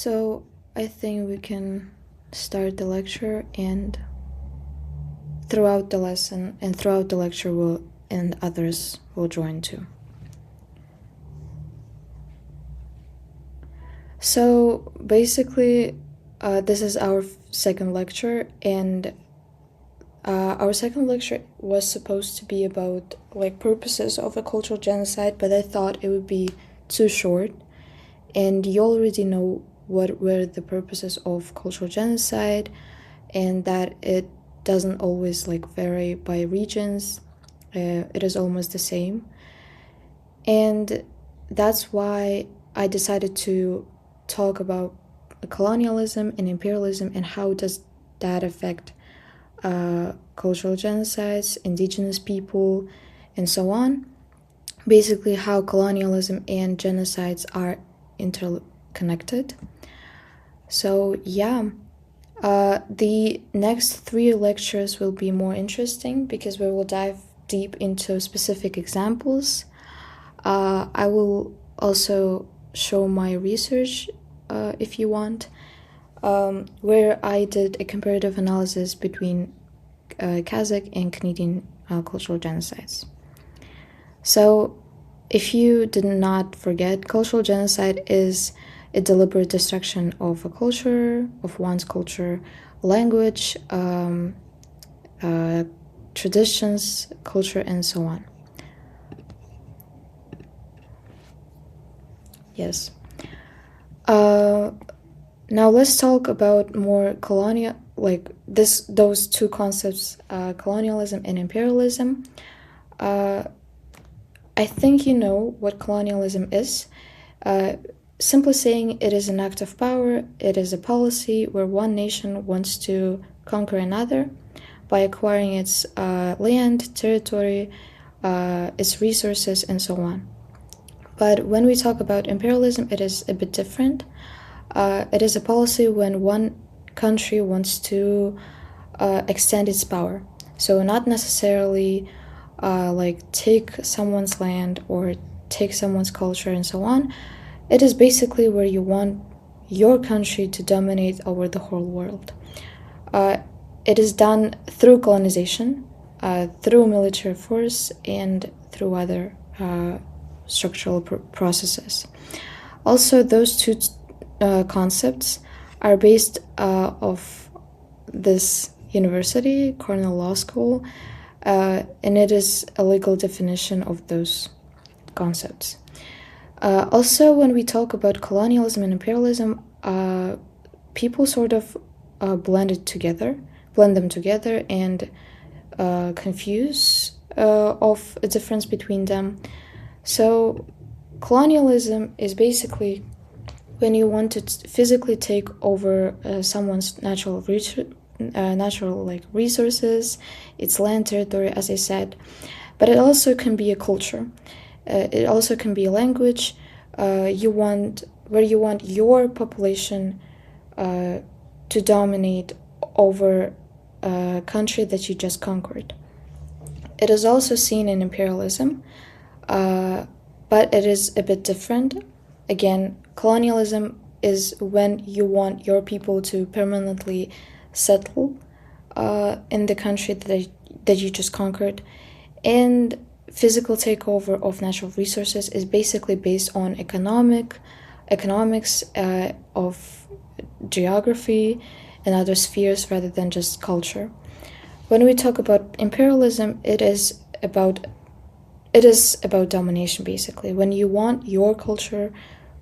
So I think we can start the lecture, and throughout the lesson and throughout the lecture and others will join too. So basically, this is our second lecture, and our second lecture was supposed to be about purposes of a cultural genocide, but I thought it would be too short, and you already know what were the purposes of cultural genocide, and that it doesn't always vary by regions. It is almost the same, and that's why I decided to talk about colonialism and imperialism and how does that affect cultural genocides, indigenous people, and so on. Basically, how colonialism and genocides are interconnected. So yeah, the next 3 lectures will be more interesting because we will dive deep into specific examples. I will also show my research if you want, where I did a comparative analysis between Kazakh and Canadian cultural genocides. So, if you did not forget, cultural genocide is a deliberate destruction of a culture, of one's culture, language, traditions, culture, and so on. Yes. Now let's talk about more colonial, those two concepts, colonialism and imperialism. I think you know what colonialism is. Simply saying, it is an act of power. It is a policy where one nation wants to conquer another by acquiring its land, territory, its resources, and so on. But when we talk about imperialism, it is a bit different. It is a policy when one country wants to extend its power. So not necessarily take someone's land or take someone's culture and so on. It is basically where you want your country to dominate over the whole world. It is done through colonization, through military force, and through other structural processes. Also, those two concepts are based off this university, Cornell Law School, and it is a legal definition of those concepts. Also, when we talk about colonialism and imperialism, people sort of blend them together and confuse of a difference between them. So colonialism is basically when you want to physically take over someone's natural resources, its land, territory, as I said. But it also can be a culture. It also can be a language. Where you want your population to dominate over a country that you just conquered. It is also seen in imperialism, but it is a bit different. Again, colonialism is when you want your people to permanently settle in the country that you just conquered, and physical takeover of natural resources is basically based on economics of geography and other spheres rather than just culture. When we talk about imperialism, it is about domination, basically. When you want your culture,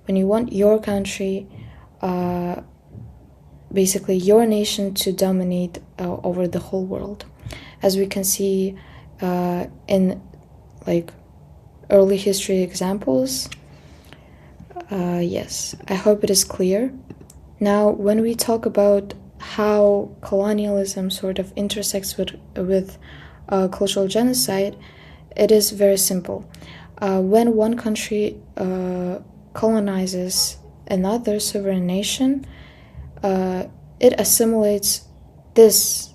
when you want your country, basically your nation to dominate over the whole world. As we can see in early history examples. Yes, I hope it is clear. Now, when we talk about how colonialism sort of intersects with cultural genocide, it is very simple. When one country colonizes another sovereign nation, it assimilates this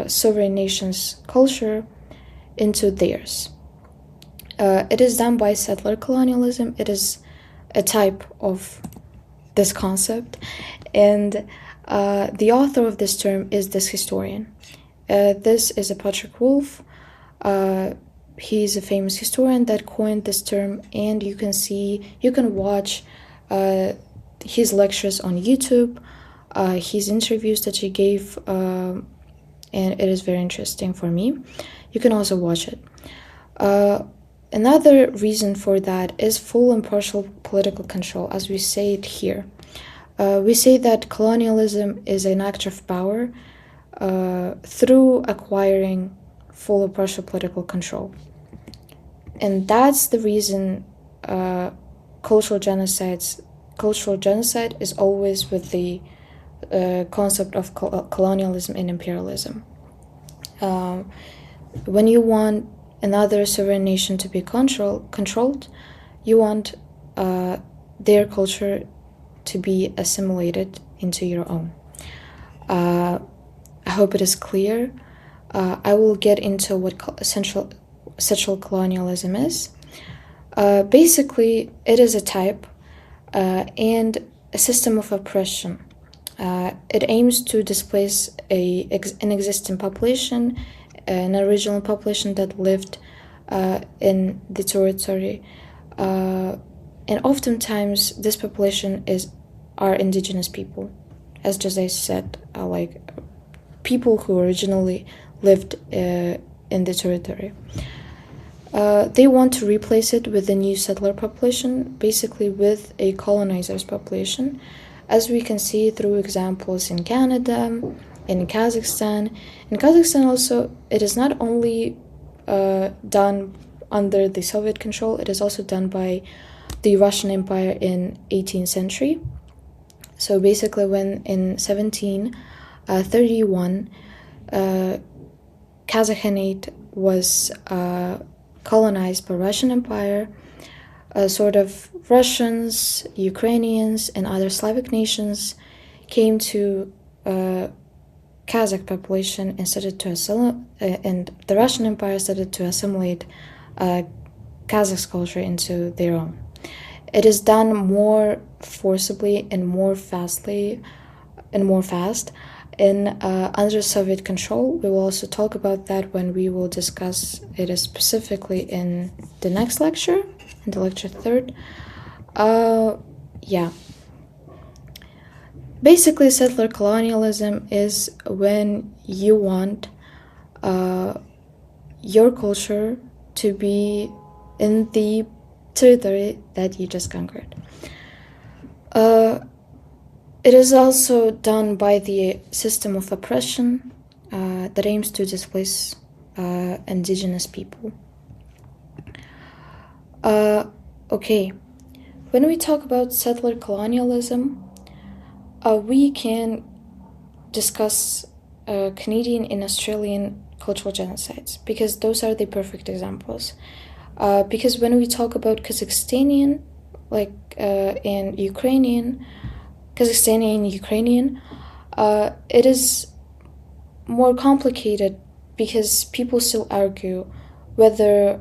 sovereign nation's culture into theirs. It is done by settler colonialism. It is a type of this concept. And the author of this term is this historian. This is a Patrick Wolf. He's a famous historian that coined this term, and you can watch his lectures on YouTube, his interviews that he gave, and it is very interesting for me. You can also watch it. Another reason for that is full and partial political control, as we say it here. We say that colonialism is an act of power through acquiring full or partial political control. And that's the reason cultural genocide is always with the concept of colonialism and imperialism. When you want another sovereign nation to be controlled, you want their culture to be assimilated into your own. I hope it is clear. I will get into what essential colonialism is. Basically, it is a type and a system of oppression. It aims to displace an existing population, an original population that lived in the territory, and oftentimes this population are indigenous people, as just I said, like people who originally lived in the territory. They want to replace it with a new settler population, basically with a colonizer's population, as we can see through examples in Canada, in Kazakhstan. In Kazakhstan also, it is not only done under the Soviet control, it is also done by the Russian Empire in 18th century. So basically when in 1731, Kazakhanate was colonized by Russian Empire, sort of Russians, Ukrainians, and other Slavic nations came to Kazakh population and started to and the Russian Empire started to assimilate Kazakh culture into their own. It is done more forcibly and more fast under Soviet control. We will also talk about that when we will discuss it specifically in the next lecture, in the lecture 3rd. Basically, settler colonialism is when you want your culture to be in the territory that you just conquered. It is also done by the system of oppression that aims to displace indigenous people. Okay, when we talk about settler colonialism, we can discuss Canadian and Australian cultural genocides, because those are the perfect examples. Because when we talk about Kazakhstani and Ukrainian, it is more complicated because people still argue whether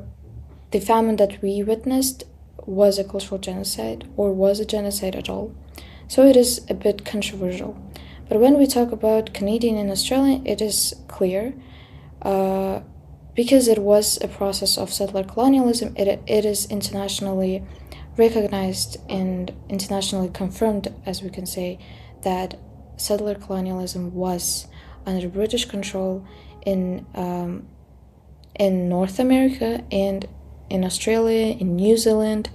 the famine that we witnessed was a cultural genocide or was a genocide at all. So it is a bit controversial. But when we talk about Canadian and Australian, it is clear. Because it was a process of settler colonialism, it is internationally recognized and internationally confirmed, as we can say, that settler colonialism was under British control in North America and in Australia, in New Zealand,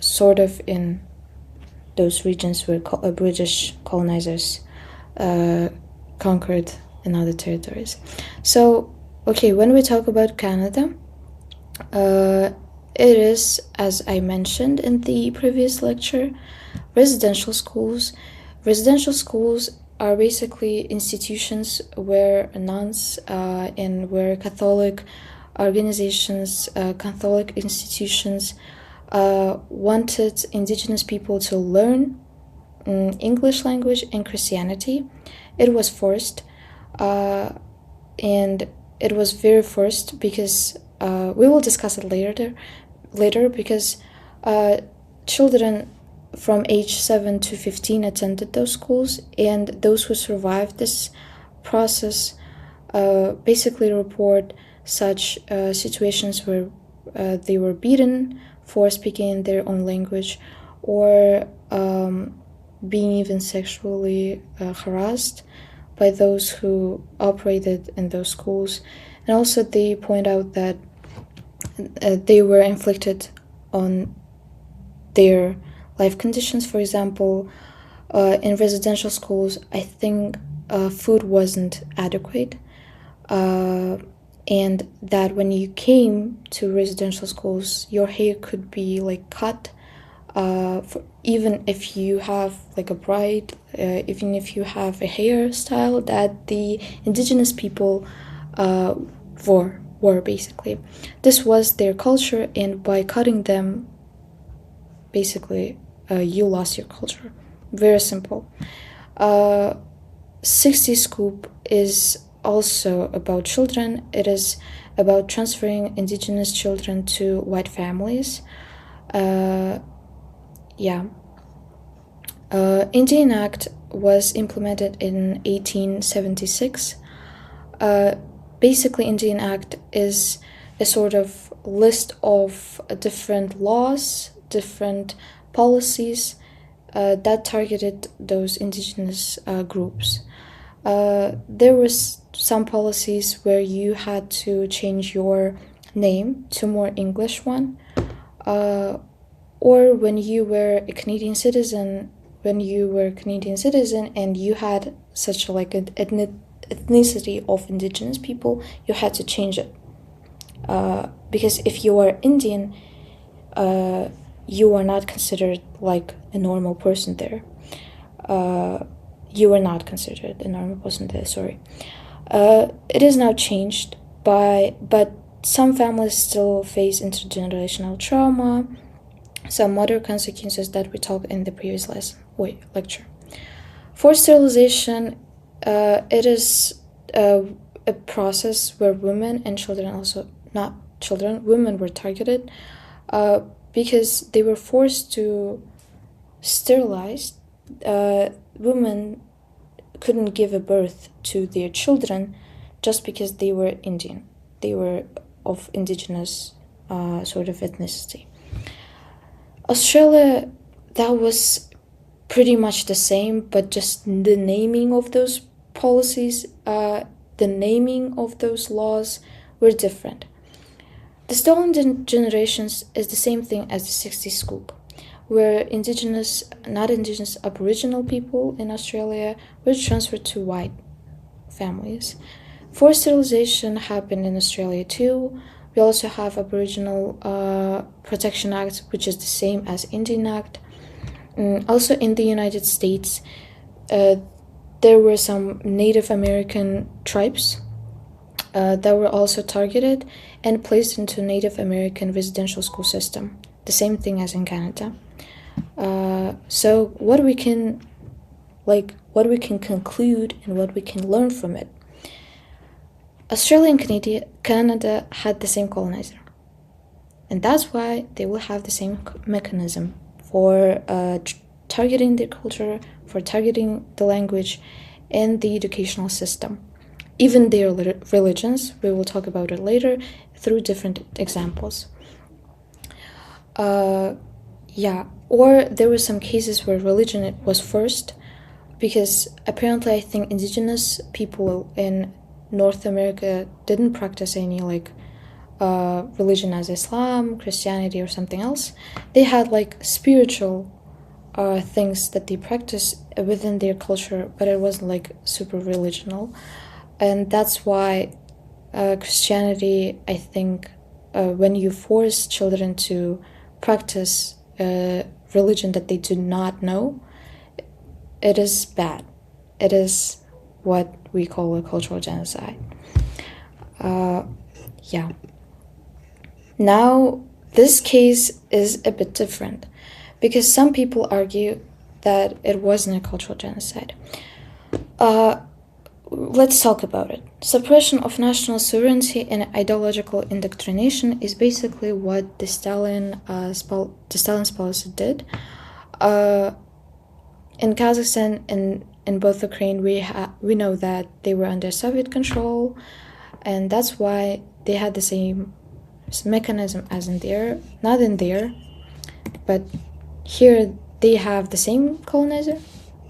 sort of in those regions where British colonizers conquered in other territories. So, okay, when we talk about Canada, it is, as I mentioned in the previous lecture, residential schools. Residential schools are basically institutions where nuns and where Catholic organizations, Catholic institutions wanted indigenous people to learn English language and Christianity. It was forced, and it was very forced because we will discuss it later because children from age 7 to 15 attended those schools, and those who survived this process basically report such situations where they were beaten for speaking in their own language, or being even sexually harassed by those who operated in those schools. And also they point out that they were inflicted on their life conditions. For example, in residential schools, I think food wasn't adequate, and that when you came to residential schools, your hair could be like cut, even if you have like a bride, even if you have a hairstyle that the indigenous people wore basically. This was their culture, and by cutting them, basically you lost your culture. Very simple. 60 Scoop is also about children. It is about transferring indigenous children to white families. Indian Act was implemented in 1876. Basically, Indian Act is a sort of list of different laws, different policies that targeted those indigenous groups. There was some policies where you had to change your name to more English one, or when you were a Canadian citizen, and you had such like an ethnicity of indigenous people, you had to change it, because if you are Indian, you are not considered like a normal person there. You are not considered a normal person there, sorry. It is now changed, but some families still face intergenerational trauma, some other consequences that we talked in the previous lecture. Forced sterilization, it is a process where women and children, also not children, women were targeted because they were forced to sterilize. Women couldn't give a birth to their children just because they were Indian. They were of indigenous sort of ethnicity. Australia, that was pretty much the same, but just the naming of those policies, the naming of those laws were different. The stolen generations is the same thing as the 60 Scoop, where Aboriginal people in Australia were transferred to white families. Forced sterilization happened in Australia too. We also have Aboriginal Protection Act, which is the same as Indian Act. Also in the United States, there were some Native American tribes that were also targeted and placed into Native American residential school system. The same thing as in Canada. So what we can conclude and what we can learn from it. Australia and Canada had the same colonizer, and that's why they will have the same mechanism for targeting their culture, for targeting the language and the educational system. Even their religions, we will talk about it later through different examples. Or there were some cases where religion was first, because apparently I think indigenous people in North America didn't practice any religion as Islam, Christianity, or something else. They had spiritual things that they practiced within their culture, but it wasn't super religional. And that's why Christianity, I think, when you force children to practice religion that they do not know, it is bad. It is what we call a cultural genocide. Now, this case is a bit different because some people argue that it wasn't a cultural genocide. Let's talk about it. Suppression of national sovereignty and ideological indoctrination is basically what the Stalin's policy did. Uh, in Kazakhstan and in both Ukraine, we know that they were under Soviet control, and that's why they had the same mechanism as in there, not in there, but here they have the same colonizer.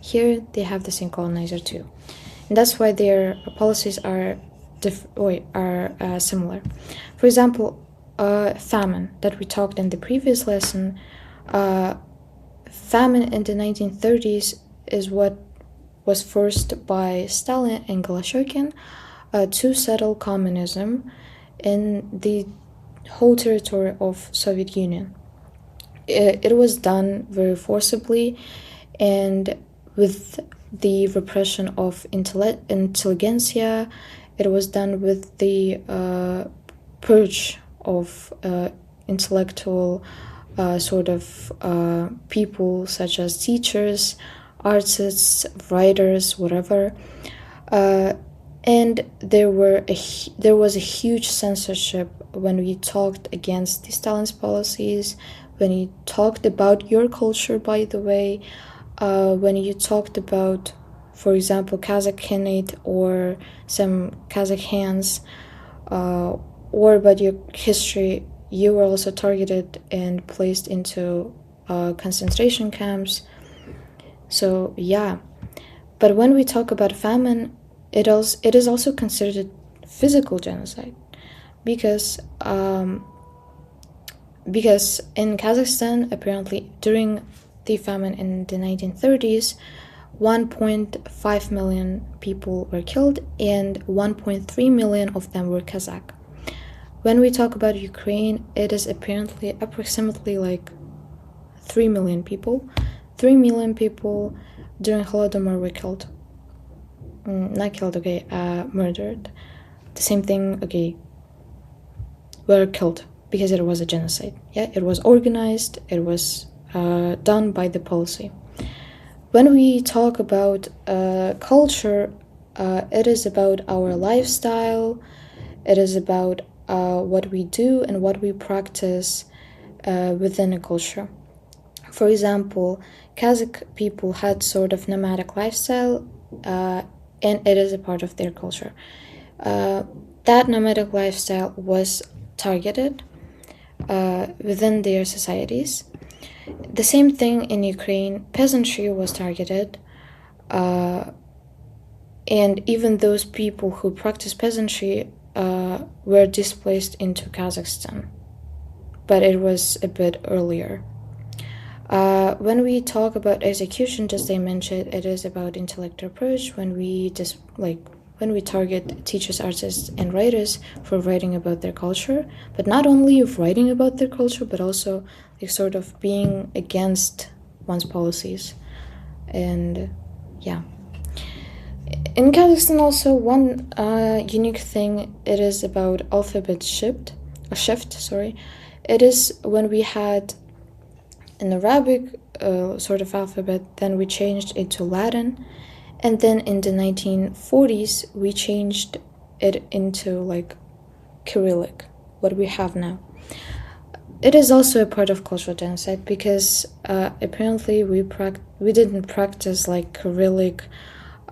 Here they have the same colonizer too, and that's why their policies are similar. For example, famine that we talked in the previous lesson. Famine in the 1930s is what was forced by Stalin and Goloshokin to settle communism in the whole territory of Soviet Union. It was done very forcibly and with the repression of intelligentsia. It was done with the purge of intellectual people such as teachers, artists, writers, whatever. And there was a huge censorship when we talked against the Stalin's policies, when you talked about your culture, by the way, when you talked about, for example, Kazakh Khanate or some Kazakh hands, or about your history, you were also targeted and placed into concentration camps. So yeah, but when we talk about famine, it is also considered physical genocide because in Kazakhstan, apparently during the famine in the 1930s, 1.5 million people were killed and 1.3 million of them were Kazakh. When we talk about Ukraine, it is approximately like 3 million people. 3 million people during Holodomor were killed. Not killed, okay, murdered. The same thing, okay, were killed because it was a genocide. Yeah, it was organized, it was done by the policy. When we talk about culture, it is about our lifestyle, it is about what we do and what we practice within a culture. For example, Kazakh people had sort of nomadic lifestyle, and it is a part of their culture. That nomadic lifestyle was targeted within their societies. The same thing in Ukraine, peasantry was targeted, and even those people who practice peasantry were displaced into Kazakhstan, but it was a bit earlier. When we talk about execution, just I mentioned, it is about intellectual approach. When we target teachers, artists, and writers for writing about their culture, but not only of writing about their culture, but also like sort of being against one's policies, and yeah. In Kazakhstan, also one unique thing, it is about alphabet shift. Sorry, it is when we had an Arabic sort of alphabet, then we changed it to Latin, and then in the 1940s we changed it into like Cyrillic, what we have now. It is also a part of cultural genocide because apparently we didn't practice like Cyrillic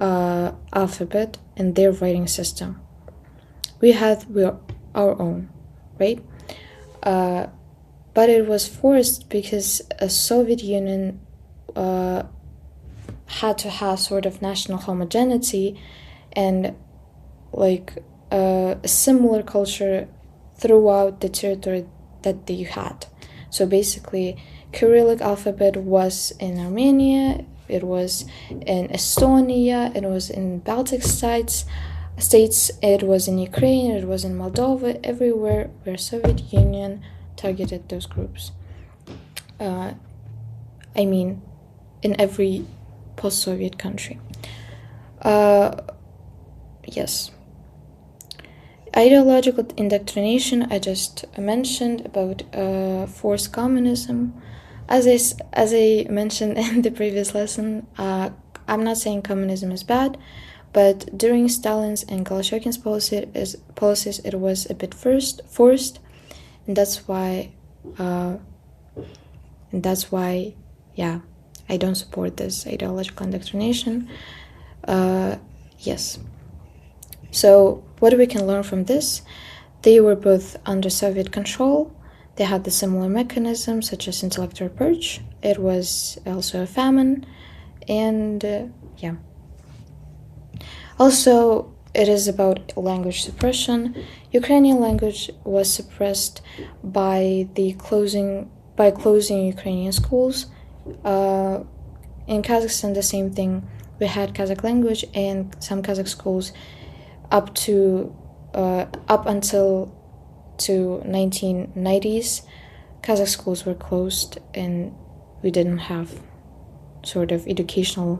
alphabet in their writing system. We had our own, right? But it was forced because a Soviet Union had to have sort of national homogeneity and like a similar culture throughout the territory that they had. So basically, Cyrillic alphabet was in Armenia, it was in Estonia, it was in Baltic states, it was in Ukraine, it was in Moldova, everywhere where Soviet Union targeted those groups. In every post-Soviet country. Yes. Ideological indoctrination, I just mentioned about forced communism. As I mentioned in the previous lesson, I'm not saying communism is bad, but during Stalin's and Goloshokin's policies, it was a bit forced, and that's why, yeah, I don't support this ideological indoctrination. Yes. So what we can learn from this? They were both under Soviet control. They had the similar mechanisms, such as intellectual purge. It was also a famine, and yeah. Also, it is about language suppression. Ukrainian language was suppressed by closing Ukrainian schools. In Kazakhstan, the same thing. We had Kazakh language and some Kazakh schools up until to 1990s. Kazakh schools were closed, and we didn't have sort of educational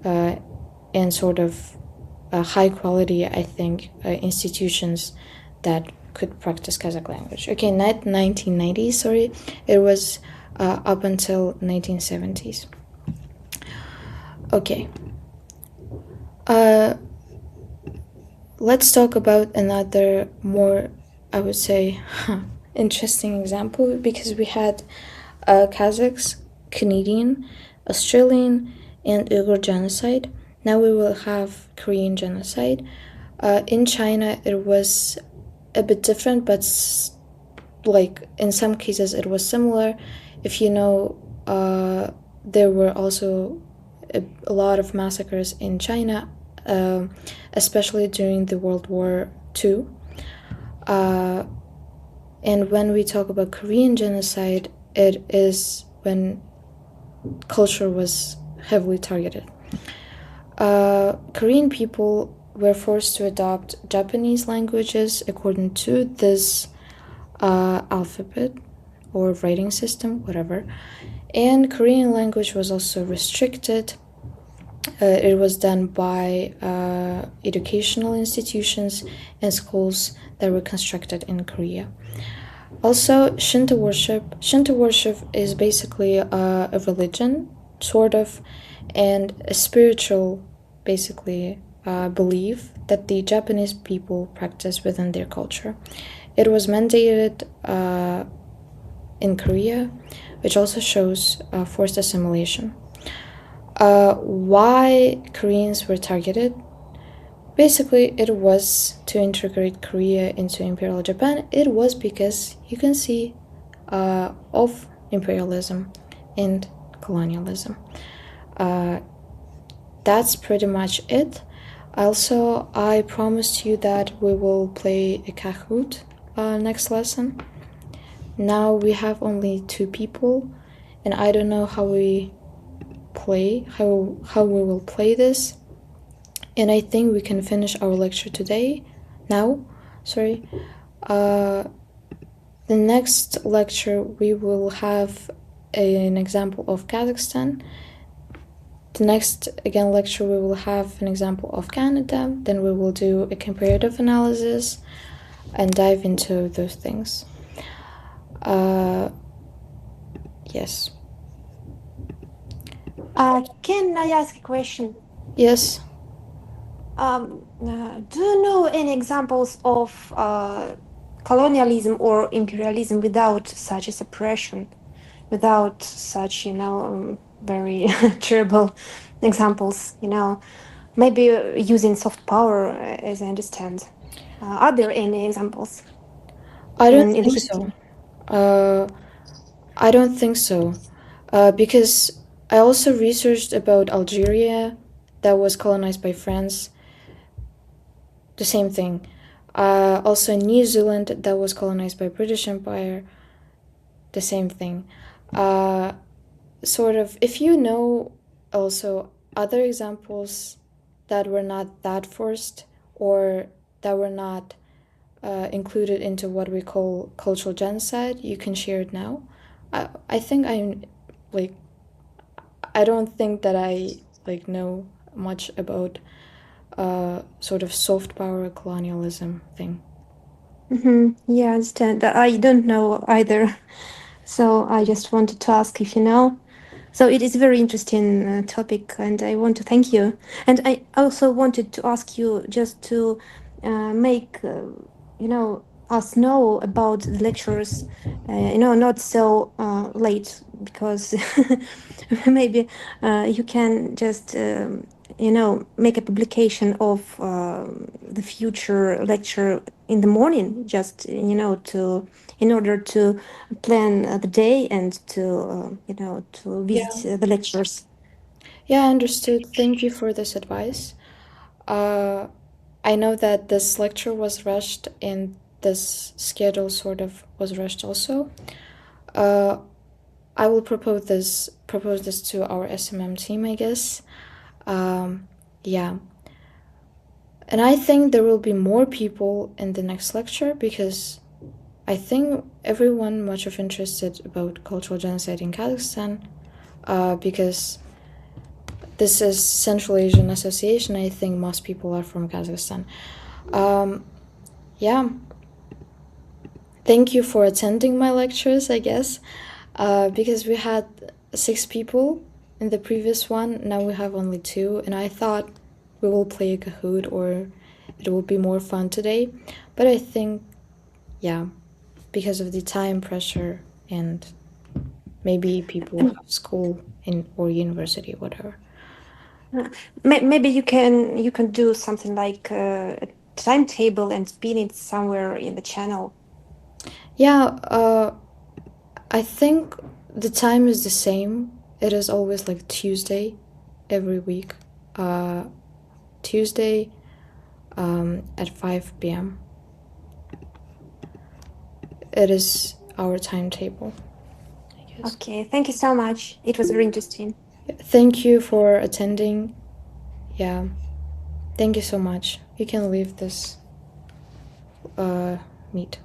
and sort of high quality, I think, institutions that could practice Kazakh language. Okay, not 1990s, sorry. It was up until 1970s. Okay. Let's talk about another more, I would say, interesting example, because we had Kazakhs, Canadian, Australian, and Uyghur genocide. Now we will have Korean genocide. In China, it was a bit different, but like in some cases it was similar. If you know, there were also a lot of massacres in China, especially during the World War II. And when we talk about Korean genocide, it is when culture was heavily targeted. Korean people were forced to adopt Japanese languages according to this alphabet or writing system, whatever. And Korean language was also restricted. It was done by educational institutions and schools that were constructed in Korea. Also, Shinto worship. Shinto worship is basically a religion, sort of, and a spiritual, basically, belief that the Japanese people practice within their culture. It was mandated in Korea, which also shows forced assimilation. Why Koreans were targeted? Basically, it was to integrate Korea into Imperial Japan. It was because you can see of imperialism and colonialism. That's pretty much it. Also, I promised you that we will play a Kahoot next lesson. Now we have only 2 people, and I don't know how we will play this. And I think we can finish our lecture today. Now, sorry. The next lecture we will have an example of Kazakhstan. The next lecture we will have an example of Canada. Then we will do a comparative analysis and dive into those things. Yes. Can I ask a question? Yes. Do you know any examples of colonialism or imperialism without such a suppression, without such, very terrible examples, maybe using soft power, as I understand? Are there any examples I don't in the think history? so. I don't think so. Because I also researched about Algeria that was colonized by France. The same thing. Also New Zealand that was colonized by British Empire. The same thing. Sort of, if you know also other examples that were not that forced or that were not included into what we call cultural genocide, you can share it now. I think I'm like I don't think that I know much about sort of soft power colonialism thing. Yeah, I understand. I don't know either. So I just wanted to ask if you know. So it is a very interesting topic, and I want to thank you. And I also wanted to ask you just to make, us know about the lectures, not so late, because maybe you can just make a publication of the future lecture in the morning, just to in order to plan the day and to to Yeah. visit the lectures. Yeah, I understood. Thank you for this advice. Uh, I know that this lecture was rushed and this schedule sort of was rushed also. Uh, I will propose this to our SMM team, I guess. Yeah. And I think there will be more people in the next lecture because I think everyone much of interested about cultural genocide in Kazakhstan, because this is Central Asian Association. I think most people are from Kazakhstan. Um, yeah, thank you for attending my lectures, I guess, because we had 6 people in the previous one. Now we have only 2, and I thought we will play a Kahoot or it will be more fun today. But I think, yeah, because of the time pressure and maybe people have school in or university, whatever. Uh, Maybe you can do something like a timetable and pin it somewhere in the channel. Yeah, I think the time is the same. It is always like Tuesday every week. Uh, Tuesday at 5 p.m. It is our timetable, I guess. Okay, thank you so much. It was very interesting. Thank you for attending. Yeah, thank you so much. You can leave this meet.